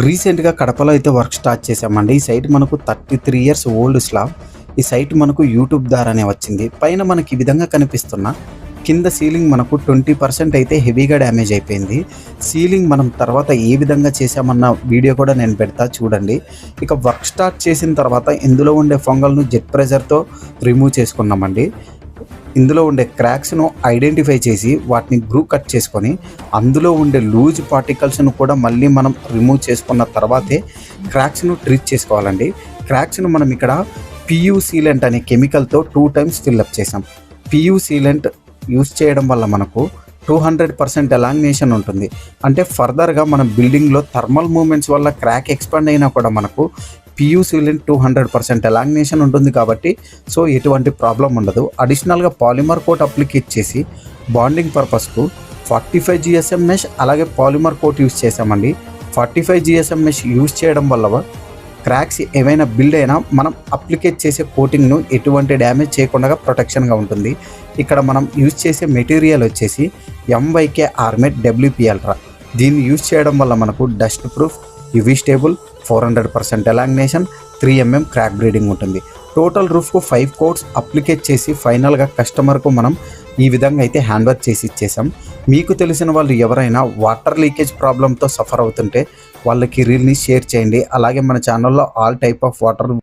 రీసెంట్‌గా కడపలో అయితే వర్క్ స్టార్ట్ చేశామండి. ఈ సైట్ మనకు 33 ఇయర్స్ ఓల్డ్ స్లాబ్. ఈ సైట్ మనకు యూట్యూబ్ ద్వారానే వచ్చింది. పైన మనకి ఈ విధంగా కనిపిస్తున్న కింద సీలింగ్ మనకు 20% అయితే హెవీగా డ్యామేజ్ అయిపోయింది. సీలింగ్ మనం తర్వాత ఏ విధంగా చేశామన్న వీడియో కూడా నేను పెడతా చూడండి. ఇక వర్క్ స్టార్ట్ చేసిన తర్వాత ఇందులో ఉండే ఫంగల్‌ను జెట్ ప్రెషర్‌తో రిమూవ్ చేసుకున్నామండి. ఇందులో ఉండే క్రాక్స్‌ను ఐడెంటిఫై చేసి వాటిని గ్రూ కట్ చేసుకొని అందులో ఉండే లూజ్ పార్టికల్స్‌ను కూడా మళ్ళీ మనం రిమూవ్ చేసుకున్న తర్వాతే క్రాక్స్‌ను ట్రీట్ చేసుకోవాలండి. క్రాక్స్‌ను మనం ఇక్కడ పియు సీలెంట్ అనే కెమికల్‌తో 2 టైమ్స్ ఫిల్అప్ చేసాం. పియు సీలెంట్ యూజ్ చేయడం వల్ల మనకు 200% ఎలాంగ్నేషన్ ఉంటుంది. అంటే ఫర్దర్‌గా మన బిల్డింగ్‌లో థర్మల్ మూవ్‌మెంట్స్ వల్ల క్రాక్ ఎక్స్పాండ్ అయినా కూడా మనకు పియు సీలెంట్ 200% ఎలాంగ్నేషన్ ఉంటుంది కాబట్టి సో ఎటువంటి ప్రాబ్లం ఉండదు. అడిషనల్‌గా పాలిమర్ కోట్ అప్లికేట్ చేసి బాండింగ్ పర్పస్‌కు 45 జీఎస్ఎం మెష్ అలాగే పాలిమర్ కోట్ యూజ్ చేసామండి. 45 జీఎస్ఎం మెష్ యూజ్ చేయడం వల్ల క్రాక్స్ ఏవైనా బిల్డ్ అయినా మనం అప్లికేట్ చేసే కోటింగ్ను ఎటువంటి డ్యామేజ్ చేయకుండా ప్రొటెక్షన్గా ఉంటుంది. ఇక్కడ మనం యూజ్ చేసే మెటీరియల్ వచ్చేసి ఎంవైకే ఆర్మెట్ డబ్ల్యూపీ అల్ట్రా. దీన్ని యూజ్ చేయడం వల్ల మనకు dust proof, UV stable, 400% ఎలాంగ్నేషన్, 3mm crack breeding ఉంటుంది. టోటల్ రూఫ్కు 5 కోట్స్ అప్లికేట్ చేసి ఫైనల్గా కస్టమర్కు మనం ఈ విధంగా అయితే హ్యాండ్ ఓవర్ చేసి ఇచ్చేసాం. మీకు తెలిసిన వాళ్ళు ఎవరైనా వాటర్ లీకేజ్ ప్రాబ్లంతో సఫర్ అవుతుంటే వాళ్ళకి రీల్ని షేర్ చేయండి. అలాగే మన ఛానల్లో ఆల్ టైప్ ఆఫ్ వాటర్